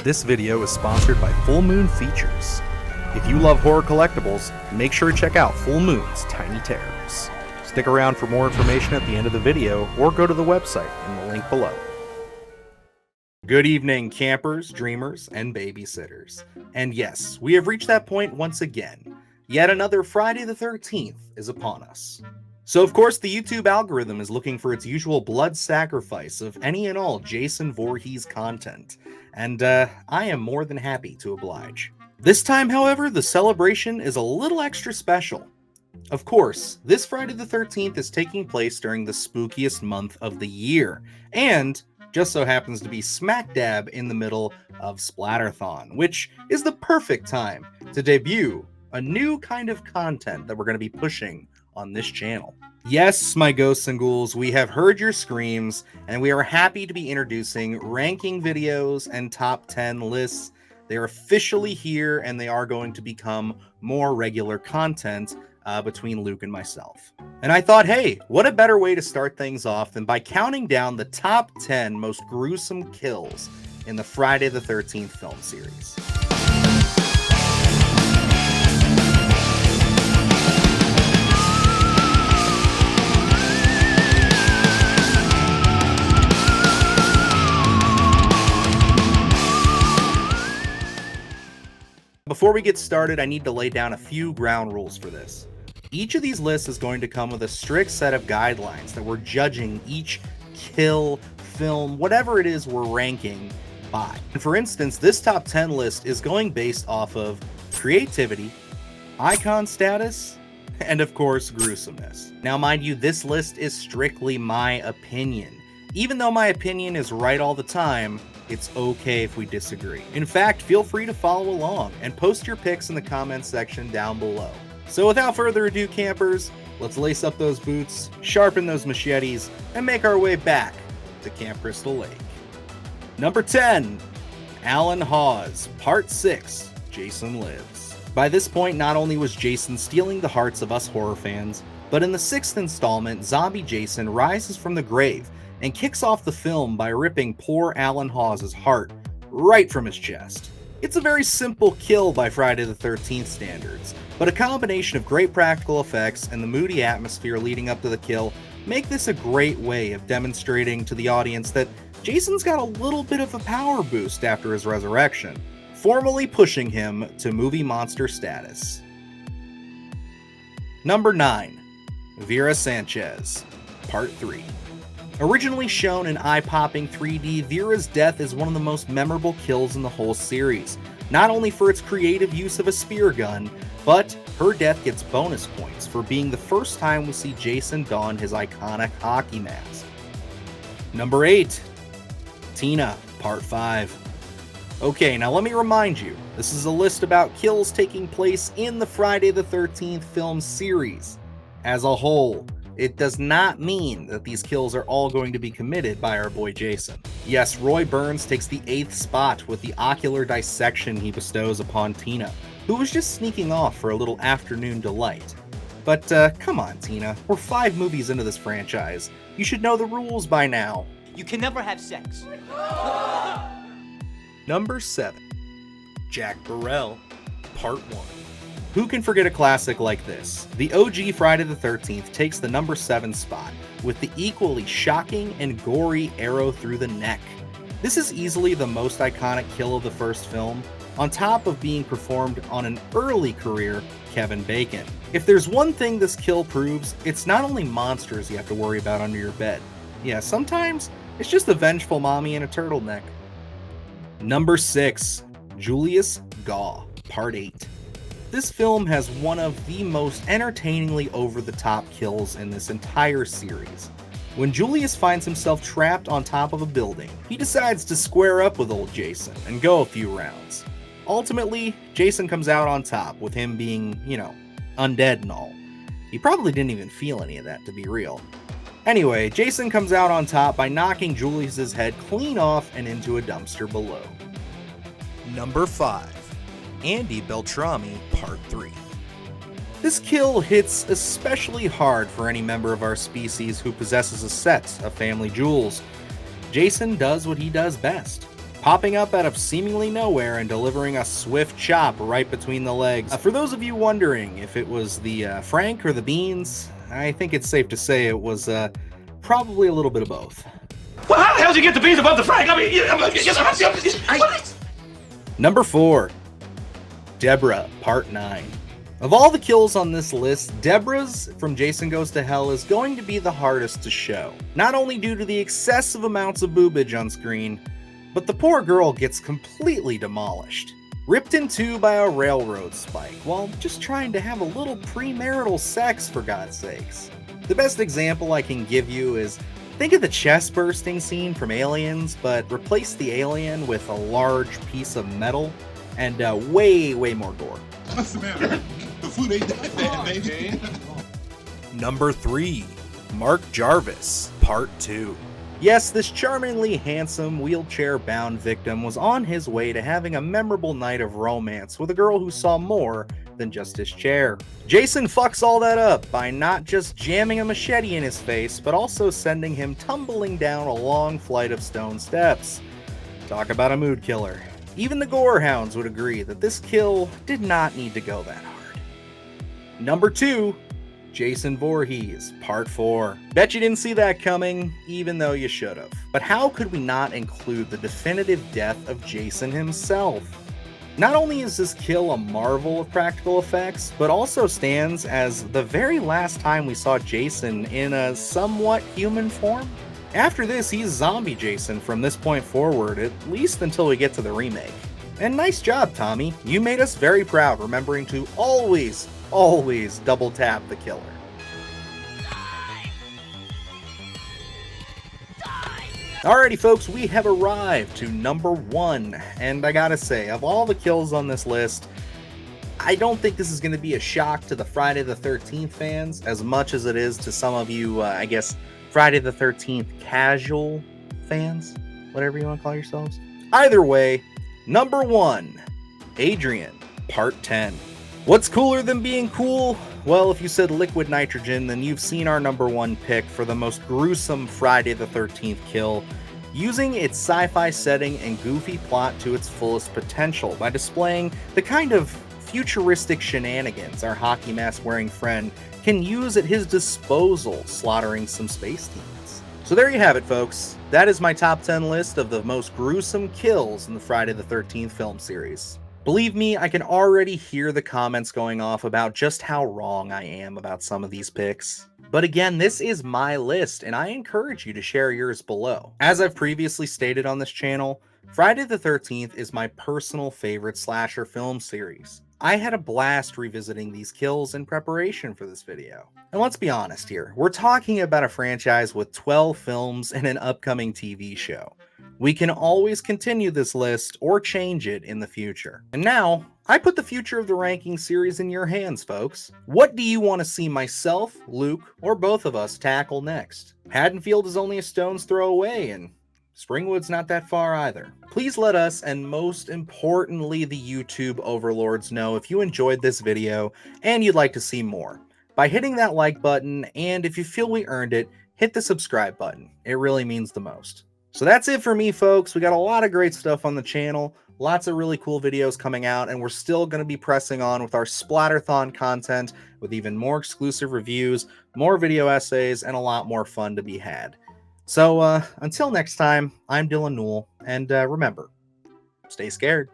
This video is sponsored by Full Moon Features. If you love horror collectibles, make sure to check out Full Moon's Tiny Terrors. Stick around for more information at the end of the video, or go to the website in the link below. Good evening, campers, dreamers, and babysitters. And yes, we have reached that point once again. Yet another Friday the 13th is upon us. So of course the YouTube algorithm is looking for its usual blood sacrifice of any and all Jason Voorhees content, and I am more than happy to oblige. This time, however, the celebration is a little extra special. Of course, this Friday the 13th is taking place during the spookiest month of the year, and just so happens to be smack dab in the middle of Splatterthon, which is the perfect time to debut a new kind of content that we're going to be pushing on this channel. Yes, my ghosts and ghouls, we have heard your screams, and we are happy to be introducing ranking videos and top 10 lists. They're officially here, and they are going to become more regular content between Luke and myself. And I thought, hey, what a better way to start things off than by counting down the top 10 most gruesome kills in the Friday the 13th film series. Before we get started, I need to lay down a few ground rules for this. Each of these lists is going to come with a strict set of guidelines that we're judging each kill, film, whatever it is we're ranking by. And for instance, this top 10 list is going based off of creativity, icon status, and of course, gruesomeness. Now, mind you, this list is strictly my opinion. Even though my opinion is right all the time, it's okay if we disagree. In fact, feel free to follow along and post your picks in the comments section down below. So without further ado, campers, let's lace up those boots, sharpen those machetes, and make our way back to Camp Crystal Lake. Number 10, Alan Hawes, Part 6, Jason Lives. By this point, not only was Jason stealing the hearts of us horror fans, but in the 6th installment, Zombie Jason rises from the grave and kicks off the film by ripping poor Alan Hawes' heart right from his chest. It's a very simple kill by Friday the 13th standards, but a combination of great practical effects and the moody atmosphere leading up to the kill make this a great way of demonstrating to the audience that Jason's got a little bit of a power boost after his resurrection, formally pushing him to movie monster status. Number 9, Vera Sanchez, Part 3. Originally shown in eye-popping 3D, Vera's death is one of the most memorable kills in the whole series, not only for its creative use of a spear gun, but her death gets bonus points for being the first time we see Jason don his iconic hockey mask. Number 8, Tina, Part 5. Okay, now let me remind you, this is a list about kills taking place in the Friday the 13th film series as a whole. It does not mean that these kills are all going to be committed by our boy Jason. Yes, Roy Burns takes the 8th spot with the ocular dissection he bestows upon Tina, who was just sneaking off for a little afternoon delight. But come on, Tina, we're 5 movies into this franchise. You should know the rules by now. You can never have sex. Number 7, Jack Burrell, Part 1. Who can forget a classic like this? The OG Friday the 13th takes the number 7 spot with the equally shocking and gory arrow through the neck. This is easily the most iconic kill of the first film, on top of being performed on an early career Kevin Bacon. If there's one thing this kill proves, it's not only monsters you have to worry about under your bed. Yeah, sometimes it's just a vengeful mommy in a turtleneck. Number 6, Julius Gaw, Part 8. This film has one of the most entertainingly over-the-top kills in this entire series. When Julius finds himself trapped on top of a building, he decides to square up with old Jason and go a few rounds. Ultimately, Jason comes out on top, with him being, undead and all. He probably didn't even feel any of that, to be real. Anyway, Jason comes out on top by knocking Julius's head clean off and into a dumpster below. Number 5, Andy Beltrami, Part 3. This kill hits especially hard for any member of our species who possesses a set of family jewels. Jason does what he does best, popping up out of seemingly nowhere and delivering a swift chop right between the legs. For those of you wondering if it was the Frank or the beans, I think it's safe to say it was probably a little bit of both. Well, how the hell did you get the beans above the Frank? I mean, Number 4, Deborah, Part 9. Of all the kills on this list, Deborah's from Jason Goes to Hell is going to be the hardest to show. Not only due to the excessive amounts of boobage on screen, but the poor girl gets completely demolished. Ripped in two by a railroad spike while just trying to have a little premarital sex, for God's sakes. The best example I can give you is, think of the chest bursting scene from Aliens, but replace the alien with a large piece of metal and way more gore. What's the matter? The food ain't that bad, baby. Number 3, Mark Jarvis, Part 2. Yes, this charmingly handsome, wheelchair-bound victim was on his way to having a memorable night of romance with a girl who saw more than just his chair. Jason fucks all that up by not just jamming a machete in his face, but also sending him tumbling down a long flight of stone steps. Talk about a mood killer. Even the gore hounds would agree that this kill did not need to go that hard. Number 2, Jason Voorhees, Part 4. Bet you didn't see that coming, even though you should have. But how could we not include the definitive death of Jason himself? Not only is this kill a marvel of practical effects, but also stands as the very last time we saw Jason in a somewhat human form. After this, he's zombie Jason from this point forward, at least until we get to the remake. And nice job, Tommy. You made us very proud, remembering to always double tap the killer. Alrighty folks, we have arrived to number 1, and I gotta say, of all the kills on this list, I don't think this is going to be a shock to the Friday the 13th fans as much as it is to some of you, I guess, Friday the 13th casual fans, whatever you want to call yourselves. Either way, number 1, Adrian, Part 10. What's cooler than being cool? Well, if you said liquid nitrogen, then you've seen our number 1 pick for the most gruesome Friday the 13th kill, using its sci-fi setting and goofy plot to its fullest potential by displaying the kind of futuristic shenanigans our hockey mask wearing friend can use at his disposal, slaughtering some space demons. So there you have it, folks. That is my top 10 list of the most gruesome kills in the Friday the 13th film series. Believe me, I can already hear the comments going off about just how wrong I am about some of these picks. But again, this is my list, and I encourage you to share yours below. As I've previously stated on this channel, Friday the 13th is my personal favorite slasher film series. I had a blast revisiting these kills in preparation for this video. And let's be honest here, we're talking about a franchise with 12 films and an upcoming TV show. We can always continue this list or change it in the future. And now, I put the future of the ranking series in your hands, folks. What do you want to see myself, Luke, or both of us tackle next? Haddonfield is only a stone's throw away, and Springwood's not that far either. Please let us, and most importantly the YouTube overlords, know if you enjoyed this video and you'd like to see more by hitting that like button, and if you feel we earned it, hit the subscribe button. It really means the most. So that's it for me, folks. We got a lot of great stuff on the channel, lots of really cool videos coming out, and we're still going to be pressing on with our Splatterthon content with even more exclusive reviews, more video essays, and a lot more fun to be had. So until next time, I'm Dylan Newell, and remember, stay scared.